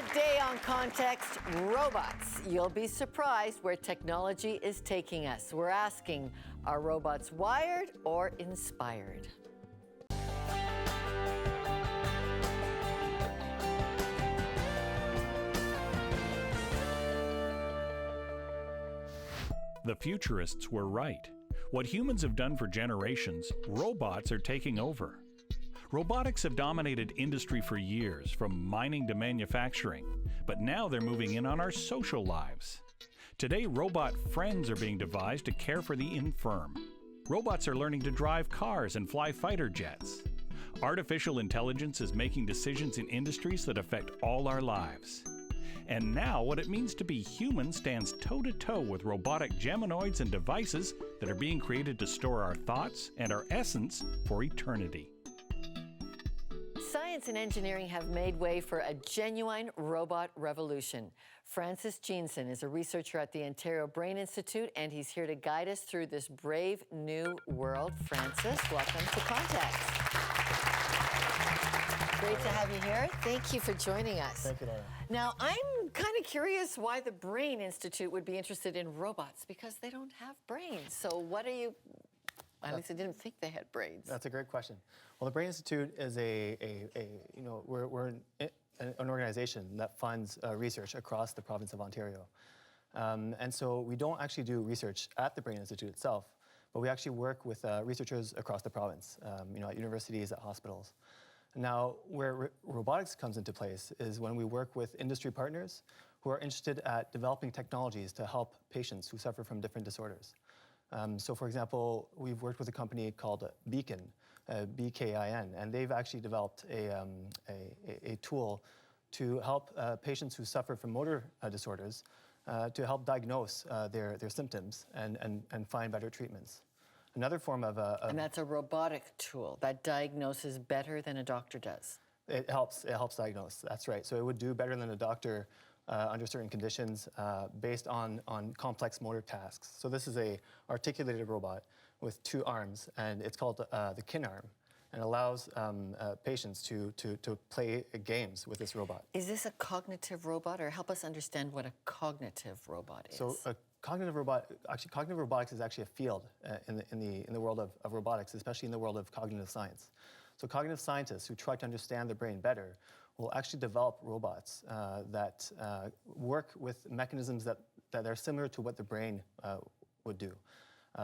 Today on Context, robots. You'll be surprised where technology is taking us. We're asking, are robots wired or inspired? The futurists were right. What humans have done for generations, robots are taking over. Robotics have dominated industry for years, from mining to manufacturing, but now they're moving in on our social lives. Today, robot friends are being devised to care for the infirm. Robots are learning to drive cars and fly fighter jets. Artificial intelligence is making decisions in industries that affect all our lives. And now what it means to be human stands toe-to-toe with robotic gemenoids and devices that are being created to store our thoughts and our essence for eternity. Science and engineering have made way for a genuine robot revolution. Francis Jensen is a researcher at the Ontario Brain Institute, and he's here to guide us through this brave new world. Francis, welcome to Context. Great to have you here. Thank you for joining us. Thank you, Lorna. Now, I'm kind of curious why the Brain Institute would be interested in robots, because they don't have brains. So what are you... At least I didn't think they had brains. That's a great question. Well, the Brain Institute is we're an organization that funds research across the province of Ontario. And so we don't actually do research at the Brain Institute itself, but we actually work with researchers across the province, at universities, at hospitals. Now, where robotics comes into place is when we work with industry partners who are interested at developing technologies to help patients who suffer from different disorders. So, for example, we've worked with a company called Beacon, B-K-I-N, and they've actually developed a tool to help patients who suffer from motor disorders to help diagnose their symptoms and find better treatments. Another form of and that's a robotic tool that diagnoses better than a doctor does. It helps diagnose, that's right. So it would do better than a doctor under certain conditions based on complex motor tasks. So this is a articulated robot with 2 arms, and it's called the kin arm, and allows patients to play games with this robot. Is this a cognitive robot, or help us understand what a cognitive robot is? So a cognitive robotics is actually a field in the world of robotics, especially in the world of cognitive science. So cognitive scientists who try to understand the brain better will actually develop robots that work with mechanisms that are similar to what the brain would do.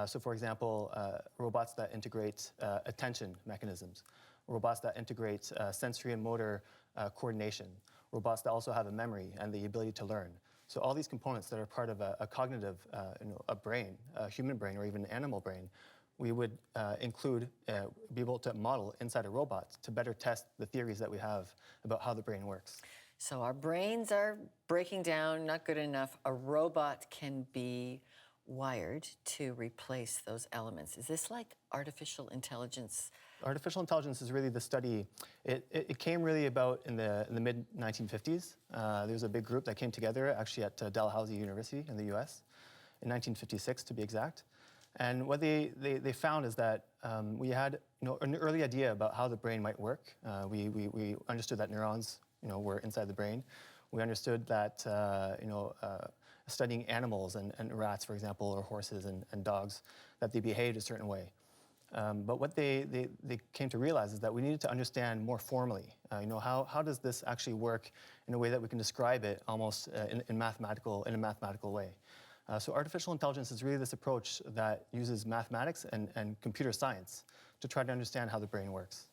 So for example, robots that integrate attention mechanisms, robots that integrate sensory and motor coordination, robots that also have a memory and the ability to learn. So all these components that are part of a cognitive, a brain, a human brain or even an animal brain, we would be able to model inside a robot to better test the theories that we have about how the brain works. So our brains are breaking down, not good enough. A robot can be wired to replace those elements. Is this like artificial intelligence? Artificial intelligence is really the study. It came really about in the mid-1950s. There was a big group that came together actually at Dalhousie University in the US in 1956 to be exact. And what they found is that we had an early idea about how the brain might work. We understood that neurons were inside the brain. We understood that studying animals and rats, for example, or horses and dogs, that they behaved a certain way. But what they came to realize is that we needed to understand more formally. How does this actually work in a way that we can describe it almost in a mathematical way. So artificial intelligence is really this approach that uses mathematics and computer science to try to understand how the brain works.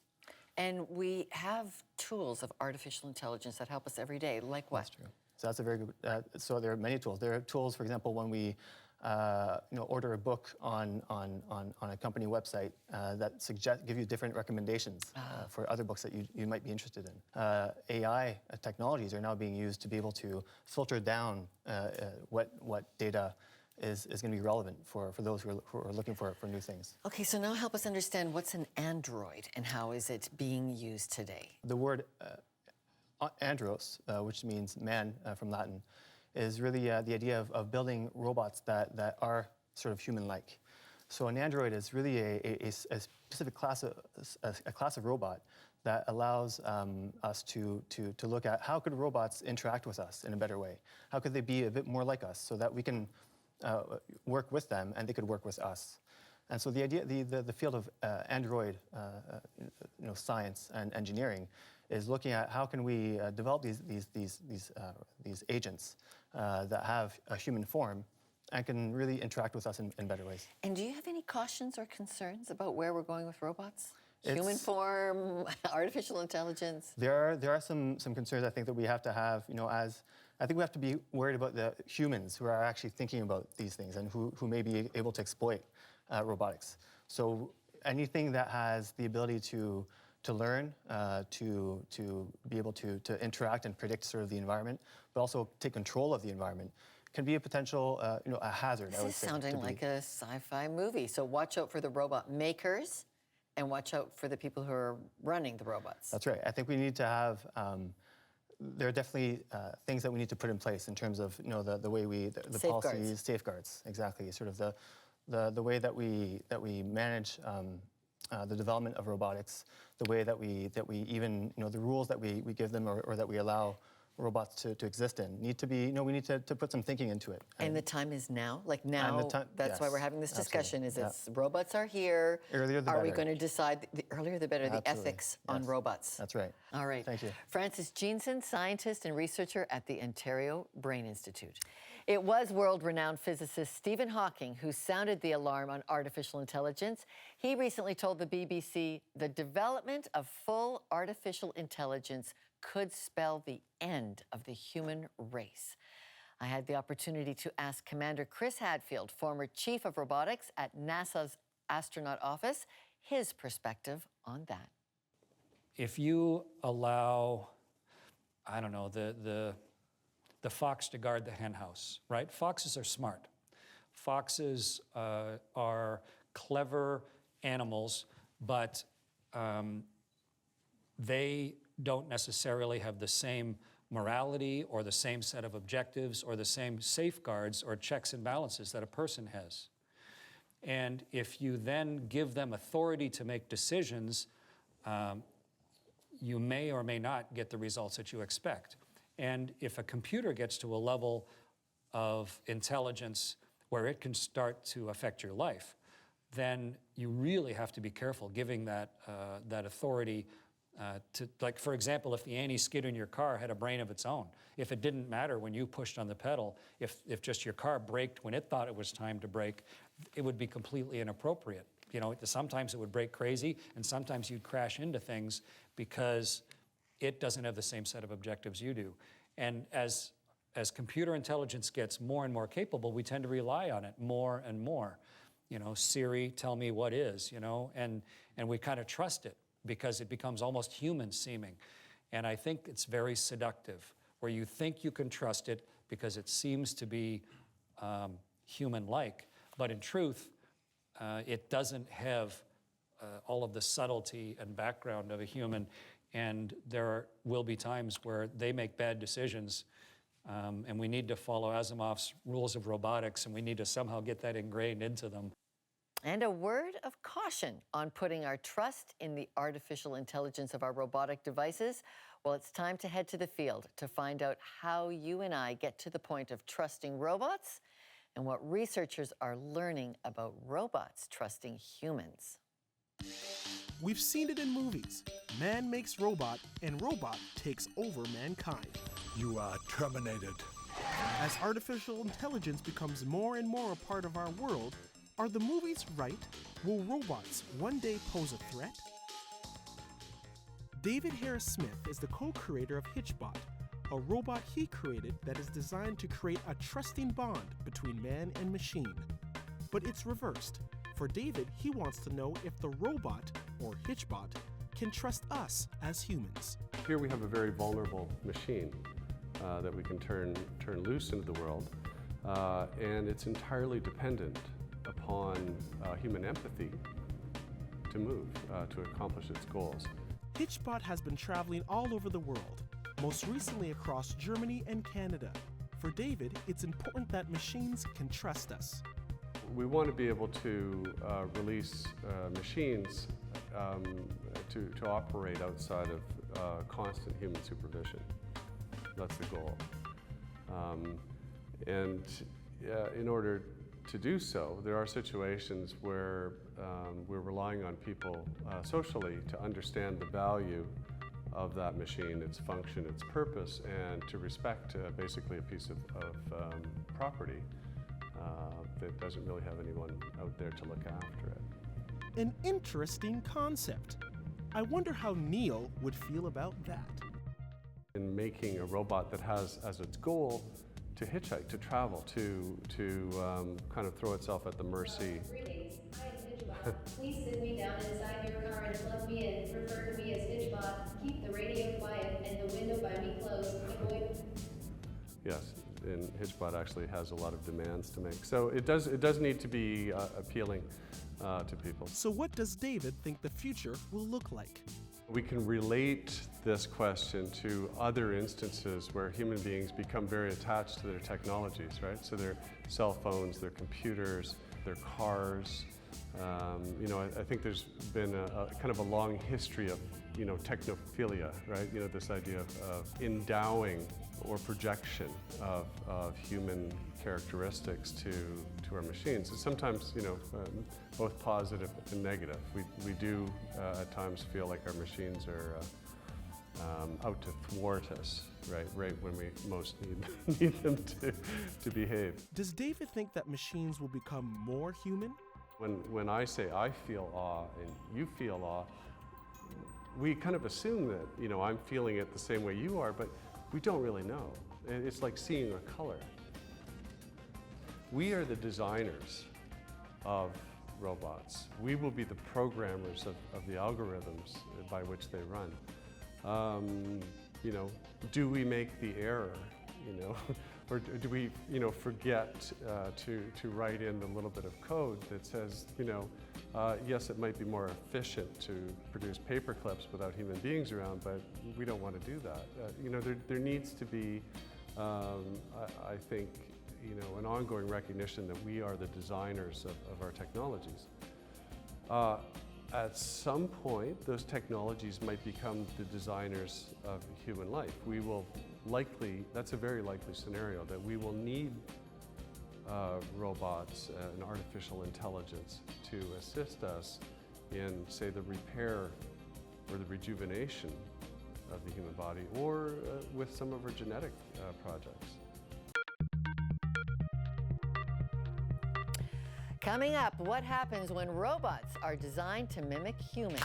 And we have tools of artificial intelligence that help us every day, like what? That's true. So that's a very good, so there are many tools. There are tools, for example, when we order a book on a company website that give you different recommendations for other books that you might be interested in. AI technologies are now being used to be able to filter down what data is going to be relevant for those who are looking for new things. Okay, so now help us understand what's an android and how is it being used today? The word andros, which means man from Latin, is really the idea of building robots that are sort of human-like. So an android is really a specific class of robot that allows us to look at how could robots interact with us in a better way? How could they be a bit more like us so that we can work with them and they could work with us? And so the idea, the field of android science and engineering is looking at how can we develop these agents that have a human form and can really interact with us in better ways. And do you have any cautions or concerns about where we're going with robots? Human form, artificial intelligence? There are some concerns I think that we have to have, as I think we have to be worried about the humans who are actually thinking about these things and who may be able to exploit robotics. So anything that has the ability to learn, to be able to interact and predict sort of the environment, but also take control of the environment, can be a potential, a hazard. This is sounding like a sci-fi movie. So watch out for the robot makers, and watch out for the people who are running the robots. That's right. I think we need to have. There are definitely things that we need to put in place in terms of the way the policies, safeguards, exactly. Sort of the way that we manage the development of robotics, the way that we even the rules that we give them or that we allow robots to exist in need to be, we need to put some thinking into it. And the time is now? Like now, that's why we're having this discussion, absolutely. is it's robots are here. Earlier the better. Are we going to decide, the earlier the better, the ethics on robots? That's right. All right. Thank you. Francis Jensen, scientist and researcher at the Ontario Brain Institute. It was world-renowned physicist Stephen Hawking who sounded the alarm on artificial intelligence. He recently told the BBC the development of full artificial intelligence could spell the end of the human race. I had the opportunity to ask Commander Chris Hadfield, former chief of robotics at NASA's astronaut office, his perspective on that. If you allow, I don't know, the fox to guard the hen house, right? Foxes are smart. Foxes are clever animals, but they don't necessarily have the same morality or the same set of objectives or the same safeguards or checks and balances that a person has. And if you then give them authority to make decisions, you may or may not get the results that you expect. And if a computer gets to a level of intelligence where it can start to affect your life, then you really have to be careful giving that authority to, like, for example, if the anti-skid in your car had a brain of its own, if it didn't matter when you pushed on the pedal, if just your car braked when it thought it was time to brake, it would be completely inappropriate. Sometimes it would brake crazy, and sometimes you'd crash into things because it doesn't have the same set of objectives you do. And as computer intelligence gets more and more capable, we tend to rely on it more and more. Siri, tell me what is, and we kind of trust it, because it becomes almost human-seeming. And I think it's very seductive, where you think you can trust it because it seems to be human-like, but in truth, it doesn't have all of the subtlety and background of a human, and there will be times where they make bad decisions, and we need to follow Asimov's rules of robotics, and we need to somehow get that ingrained into them. And a word of caution on putting our trust in the artificial intelligence of our robotic devices. Well, it's time to head to the field to find out how you and I get to the point of trusting robots and what researchers are learning about robots trusting humans. We've seen it in movies. Man makes robot, and robot takes over mankind. You are terminated. As artificial intelligence becomes more and more a part of our world, are the movies right? Will robots one day pose a threat? David Harris Smith is the co-creator of Hitchbot, a robot he created that is designed to create a trusting bond between man and machine. But it's reversed. For David, he wants to know if the robot, or Hitchbot, can trust us as humans. Here we have a very vulnerable machine that we can turn loose into the world, and it's entirely dependent upon human empathy to move, to accomplish its goals. Hitchbot has been traveling all over the world, most recently across Germany and Canada. For David, it's important that machines can trust us. We want to be able to release machines to operate outside of constant human supervision. That's the goal. In order to do so, there are situations where we're relying on people socially to understand the value of that machine, its function, its purpose, and to respect basically a piece of property that doesn't really have anyone out there to look after it. An interesting concept. I wonder how Neil would feel about that. In making a robot that has as its goal to hitchhike, to travel, to kind of throw itself at the mercy. Greetings, I am Hitchbot. Please sit me down inside your car and plug me in. Refer to me as Hitchbot. Keep the radio quiet and the window by me closed. Avoid. Yes, and Hitchbot actually has a lot of demands to make. So it does need to be appealing to people. So what does David think the future will look like? We can relate this question to other instances where human beings become very attached to their technologies, right? So their cell phones, their computers, their cars. I think there's been a kind of a long history of, technophilia, right? This idea of endowing or projection of human characteristics to our machines. And sometimes, both positive and negative. We do at times feel like our machines are out to thwart us, right when we most need them to behave. Does David think that machines will become more human? When I say I feel awe and you feel awe, we kind of assume that, I'm feeling it the same way you are, but we don't really know. It's like seeing a color. We are the designers of robots. We will be the programmers of the algorithms by which they run. Do we make the error, or do we, forget to write in the little bit of code that says, yes, it might be more efficient to produce paper clips without human beings around, but we don't want to do that. There needs to be, I think, an ongoing recognition that we are the designers of our technologies. At some point, those technologies might become the designers of human life. We will likely, that's a very likely scenario, that we will need robots and artificial intelligence to assist us in, say, the repair or the rejuvenation of the human body, or with some of our genetic projects. Coming up, what happens when robots are designed to mimic humans?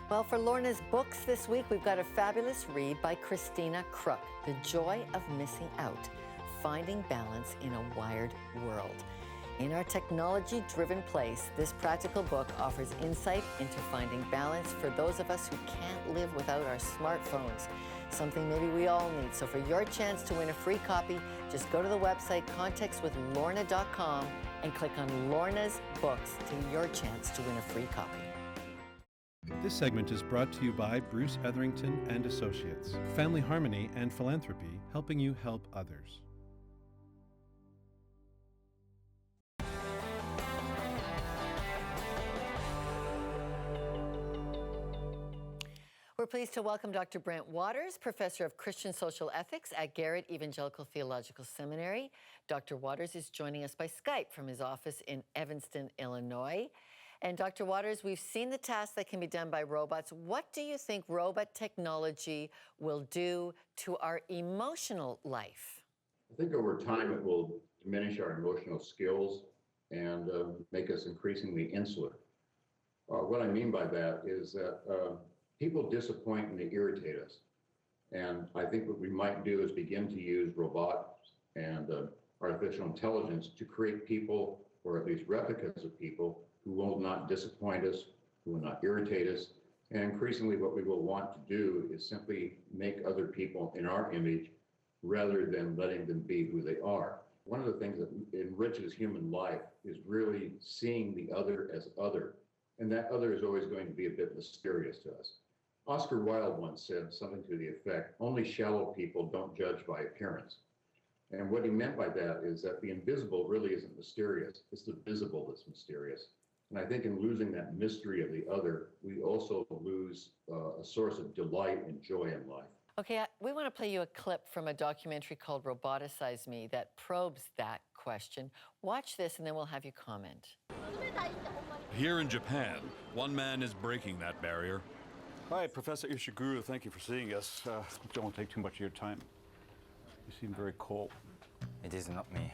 Well, for Lorna's Books this week, we've got a fabulous read by Christina Crook, The Joy of Missing Out, Finding Balance in a Wired World. In our technology-driven place, this practical book offers insight into finding balance for those of us who can't live without our smartphones, something maybe we all need. So for your chance to win a free copy, just go to the website contextwithlorna.com and click on Lorna's Books to your chance to win a free copy. This segment is brought to you by Bruce Etherington and Associates, Family Harmony and Philanthropy, helping you help others. We're pleased to welcome Dr. Brandt Waters, Professor of Christian Social Ethics at Garrett Evangelical Theological Seminary. Dr. Waters is joining us by Skype from his office in Evanston, Illinois. And Dr. Waters, we've seen the tasks that can be done by robots. What do you think robot technology will do to our emotional life? I think over time it will diminish our emotional skills and make us increasingly insular. What I mean by that is that people disappoint and they irritate us. And I think what we might do is begin to use robotics and artificial intelligence to create people, or at least replicas of people, who will not disappoint us, who will not irritate us. And increasingly what we will want to do is simply make other people in our image rather than letting them be who they are. One of the things that enriches human life is really seeing the other as other. And that other is always going to be a bit mysterious to us. Oscar Wilde once said something to the effect, only shallow people don't judge by appearance. And what he meant by that is that the invisible really isn't mysterious. It's the visible that's mysterious. And I think in losing that mystery of the other, we also lose a source of delight and joy in life. Okay, we want to play you a clip from a documentary called Roboticize Me that probes that question. Watch this and then we'll have you comment. Here in Japan, one man is breaking that barrier. Hi, Professor Ishiguro. Thank you for seeing us. Don't take too much of your time. You seem very cold. It is not me.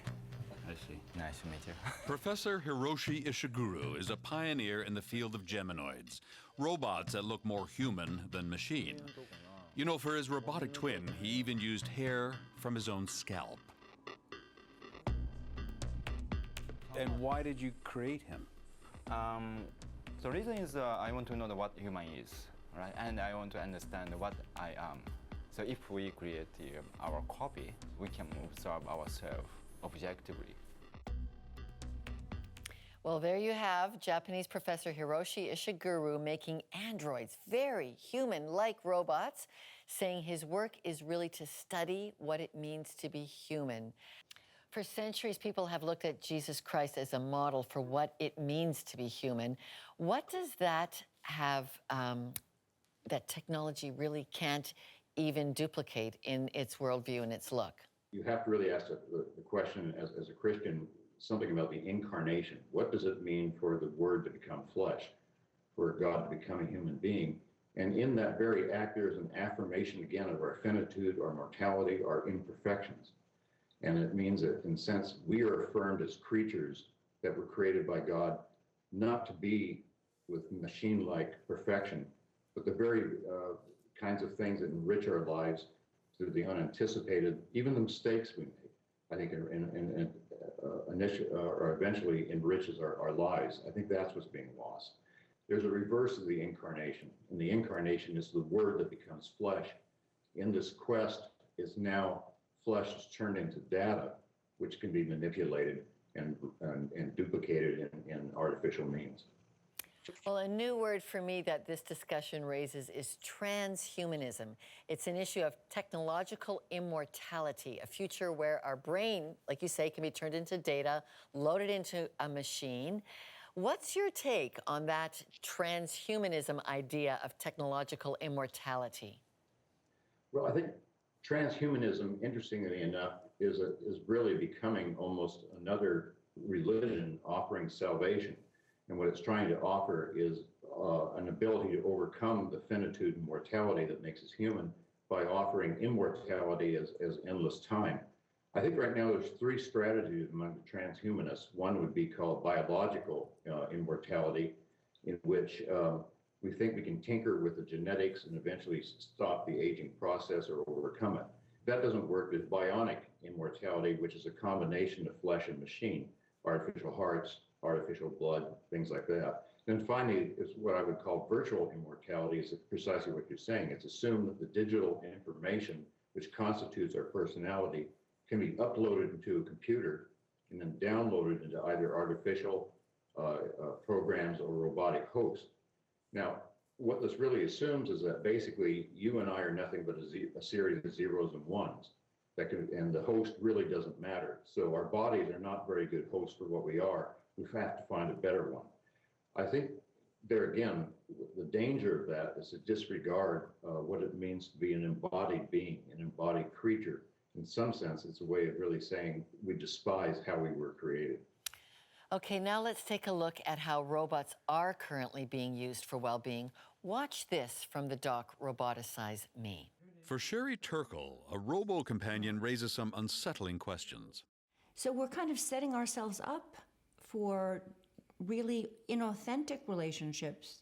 I see. Nice to meet you. Professor Hiroshi Ishiguro is a pioneer in the field of gemenoids, robots that look more human than machine. You know, for his robotic twin, he even used hair from his own scalp. And why did you create him? The reason is I want to know what human is, right? And I want to understand what I am. So if we create our copy, we can observe ourselves objectively. Well, there you have Japanese professor Hiroshi Ishiguro making androids very human-like robots, saying his work is really to study what it means to be human. For centuries, people have looked at Jesus Christ as a model for what it means to be human. What does that have, that technology really can't even duplicate in its worldview and its look? You have to really ask the question as a Christian, something about the incarnation. What does it mean for the Word to become flesh, for God to become a human being? And in that very act, there's an affirmation again of our finitude, our mortality, our imperfections. And it means that, in a sense, we are affirmed as creatures that were created by God, not to be with machine-like perfection, but the very kinds of things that enrich our lives through the unanticipated, even the mistakes we make, I think, or eventually enriches our lives. I think that's what's being lost. There's a reverse of the incarnation, and the incarnation is the Word that becomes flesh. In this quest is now flesh is turned into data, which can be manipulated and duplicated in artificial means. Well, a new word for me that this discussion raises is transhumanism. It's an issue of technological immortality, a future where our brain, like you say, can be turned into data, loaded into a machine. What's your take on that transhumanism idea of technological immortality? Well, I think transhumanism, interestingly enough, is really becoming almost another religion offering salvation. And what it's trying to offer is an ability to overcome the finitude and mortality that makes us human by offering immortality as endless time. I think right now there's three strategies among the transhumanists. One would be called biological immortality, in which we think we can tinker with the genetics and eventually stop the aging process or overcome it. If that doesn't work, there's bionic immortality, which is a combination of flesh and machine, artificial hearts, artificial blood, things like that. Then finally, is what I would call virtual immortality, is precisely what you're saying. It's assumed that the digital information, which constitutes our personality, can be uploaded into a computer and then downloaded into either artificial programs or robotic hosts. Now, what this really assumes is that basically you and I are nothing but a series of zeros and ones. And the host really doesn't matter. So our bodies are not very good hosts for what we are. We have to find a better one. I think there again, the danger of that is to disregard what it means to be an embodied being, an embodied creature. In some sense, it's a way of really saying we despise how we were created. Okay, now let's take a look at how robots are currently being used for well-being. Watch this from the doc Roboticize Me. For Sherry Turkle, a robo-companion raises some unsettling questions. So we're kind of setting ourselves up for really inauthentic relationships.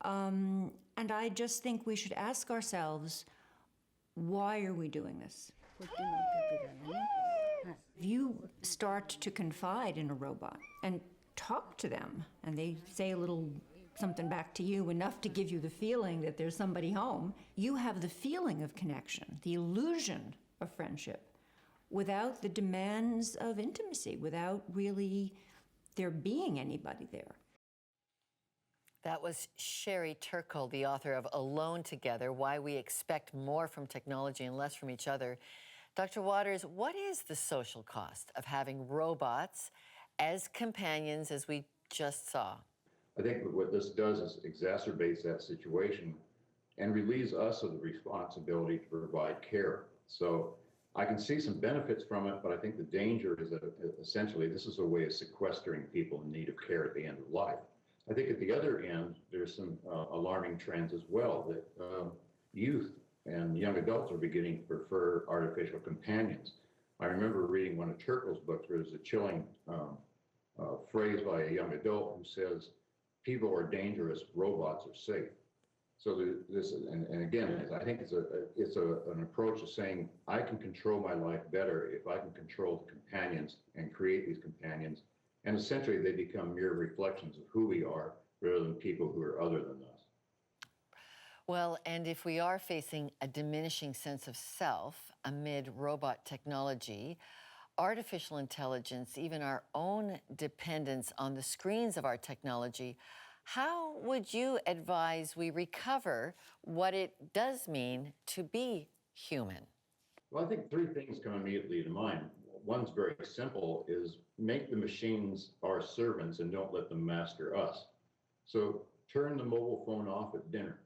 And I just think we should ask ourselves, why are we doing this? If you start to confide in a robot and talk to them, and they say a little something back to you, enough to give you the feeling that there's somebody home, you have the feeling of connection, the illusion of friendship, without the demands of intimacy, without really there being anybody there. That was Sherry Turkle, the author of Alone Together, Why We Expect More from Technology and Less from Each Other. Dr. Waters, what is the social cost of having robots as companions, as we just saw? I think what this does is exacerbates that situation and relieves us of the responsibility to provide care. So I can see some benefits from it, but I think the danger is that essentially this is a way of sequestering people in need of care at the end of life. I think at the other end, there's some alarming trends as well, that youth and young adults are beginning to prefer artificial companions. I remember reading one of Turkel's books where there's a chilling phrase by a young adult who says, "People are dangerous, robots are safe." So this, and again, I think it's an approach of saying, I can control my life better if I can control the companions and create these companions. And essentially they become mere reflections of who we are rather than people who are other than us. Well, and if we are facing a diminishing sense of self amid robot technology, artificial intelligence, even our own dependence on the screens of our technology, how would you advise we recover what it does mean to be human? Well, I think three things come immediately to mind. One's very simple, is make the machines our servants and don't let them master us. So turn the mobile phone off at dinner.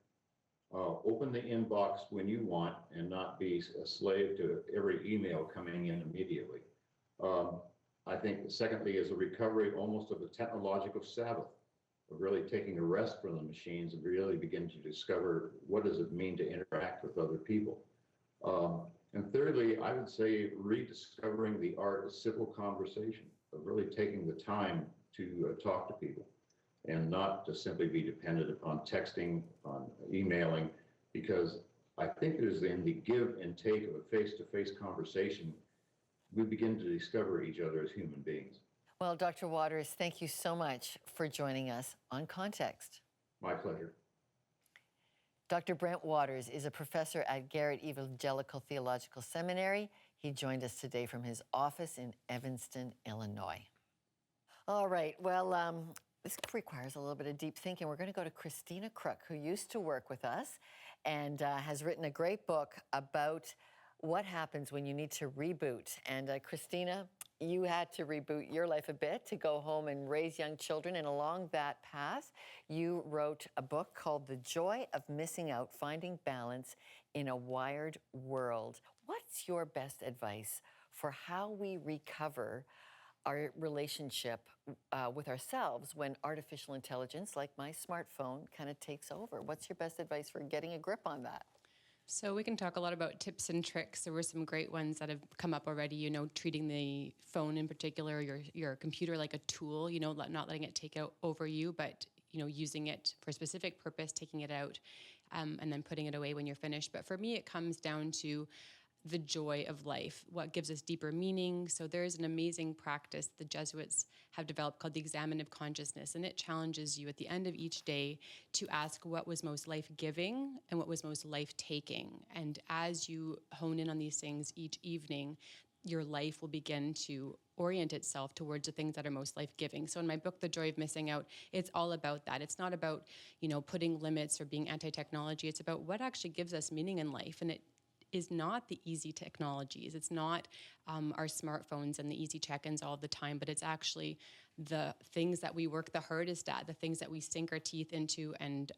Open the inbox when you want and not be a slave to every email coming in immediately. I think secondly is a recovery almost of the technological Sabbath, of really taking a rest from the machines and really begin to discover what does it mean to interact with other people. And thirdly, I would say rediscovering the art of civil conversation, of really taking the time to talk to people and not to simply be dependent upon texting, on emailing, because I think it is in the give and take of a face-to-face conversation we begin to discover each other as human beings. Well, Dr. Waters, thank you so much for joining us on Context. My pleasure. Dr. Brandt Waters is a professor at Garrett Evangelical Theological Seminary. He joined us today from his office in Evanston, Illinois. All right, well, this requires a little bit of deep thinking. We're going to go to Christina Crook, who used to work with us and has written a great book about what happens when you need to reboot. And Christina, you had to reboot your life a bit to go home and raise young children. And along that path, you wrote a book called The Joy of Missing Out, Finding Balance in a Wired World. What's your best advice for how we recover our relationship with ourselves when artificial intelligence, like my smartphone, kind of takes over? What's your best advice for getting a grip on that? So we can talk a lot about tips and tricks. There were some great ones that have come up already, you know, treating the phone in particular, your computer like a tool, you know, not letting it take over you, but, you know, using it for a specific purpose, taking it out, and then putting it away when you're finished. But for me, it comes down to the joy of life, what gives us deeper meaning. So there's an amazing practice the Jesuits have developed called the examinative consciousness, and it challenges you at the end of each day to ask what was most life-giving and what was most life-taking. And as you hone in on these things each evening, your life will begin to orient itself towards the things that are most life-giving. So in my book, The Joy of Missing Out, it's all about that. It's not about, you know, putting limits or being anti-technology. It's about what actually gives us meaning in life. And it is not the easy technologies. It's not our smartphones and the easy check-ins all the time, but it's actually the things that we work the hardest at, the things that we sink our teeth into and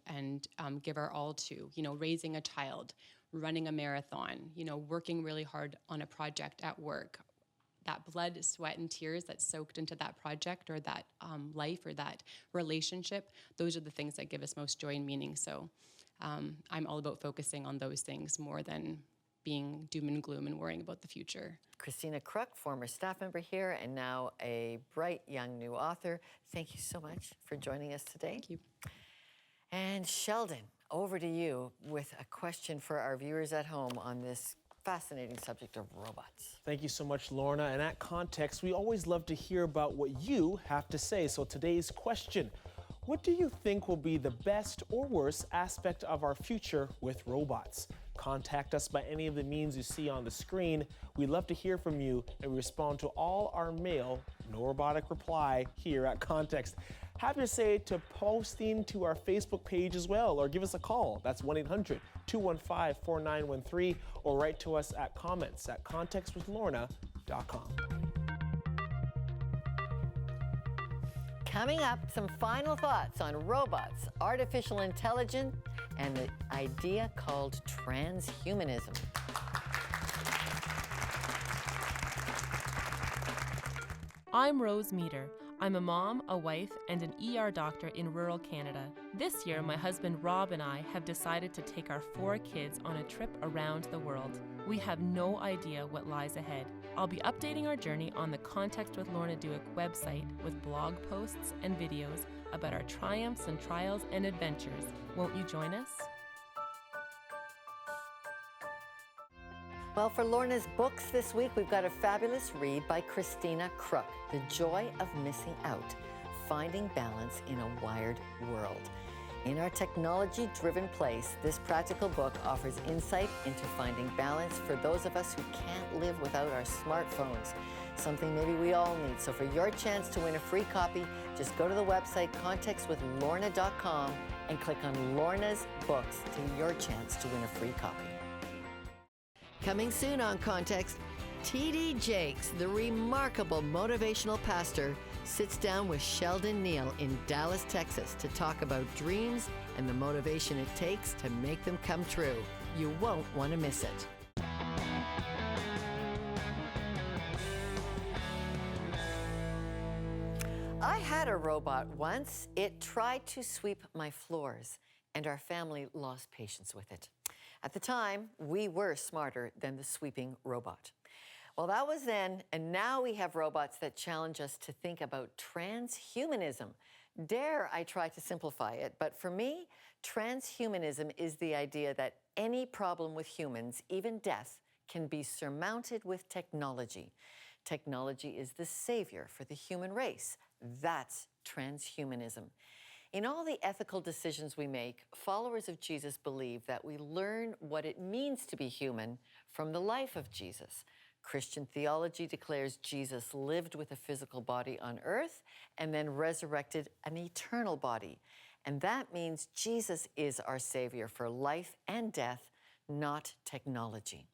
give our all to. You know, raising a child, running a marathon, you know, working really hard on a project at work. That blood, sweat, and tears that's soaked into that project or that life or that relationship, those are the things that give us most joy and meaning. So I'm all about focusing on those things more than being doom and gloom and worrying about the future. Christina Crook, former staff member here and now a bright young new author. Thank you so much for joining us today. Thank you. And Sheldon, over to you with a question for our viewers at home on this fascinating subject of robots. Thank you so much, Lorna. And at Context, we always love to hear about what you have to say. So today's question: what do you think will be the best or worst aspect of our future with robots? Contact us by any of the means you see on the screen. We'd love to hear from you and respond to all our mail, no robotic reply, here at Context. have your say to posting to our Facebook page as well, or give us a call. That's 1-800-215-4913, or write to us at comments@contextwithlorna.com. Coming up, some final thoughts on robots, artificial intelligence, and the idea called transhumanism. I'm Rose Meter. I'm a mom, a wife, and an ER doctor in rural Canada. This year, my husband Rob and I have decided to take our 4 kids on a trip around the world. We have no idea what lies ahead. I'll be updating our journey on the Context with Lorna Dueck website with blog posts and videos about our triumphs and trials and adventures. Won't you join us? Well, for Lorna's Books this week, we've got a fabulous read by Christina Crook, The Joy of Missing Out, Finding Balance in a Wired World. In our technology-driven place, this practical book offers insight into finding balance for those of us who can't live without our smartphones, something maybe we all need. So for your chance to win a free copy, just go to the website contextwithlorna.com and click on Lorna's Books to your chance to win a free copy. Coming soon on Context, T.D. Jakes, the remarkable motivational pastor, sits down with Sheldon Neal in Dallas, Texas to talk about dreams and the motivation it takes to make them come true. You won't want to miss it. I had a robot once. It tried to sweep my floors, and our family lost patience with it. At the time, we were smarter than the sweeping robot. Well, that was then, and now we have robots that challenge us to think about transhumanism. Dare I try to simplify it, but for me, transhumanism is the idea that any problem with humans, even death, can be surmounted with technology. Technology is the savior for the human race. That's transhumanism. In all the ethical decisions we make, followers of Jesus believe that we learn what it means to be human from the life of Jesus. Christian theology declares Jesus lived with a physical body on earth and then resurrected an eternal body. And that means Jesus is our savior for life and death, not technology.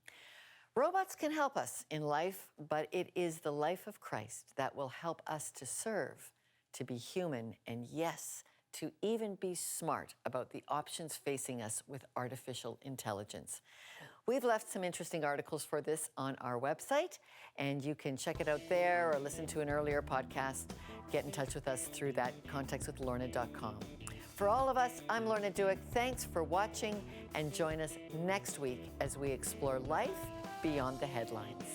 Robots can help us in life, but it is the life of Christ that will help us to serve, to be human, and yes, to even be smart about the options facing us with artificial intelligence. We've left some interesting articles for this on our website, and you can check it out there or listen to an earlier podcast. Get in touch with us through that contextwithlorna.com. For all of us, I'm Lorna Dueck. Thanks for watching, and join us next week as we explore life beyond the headlines.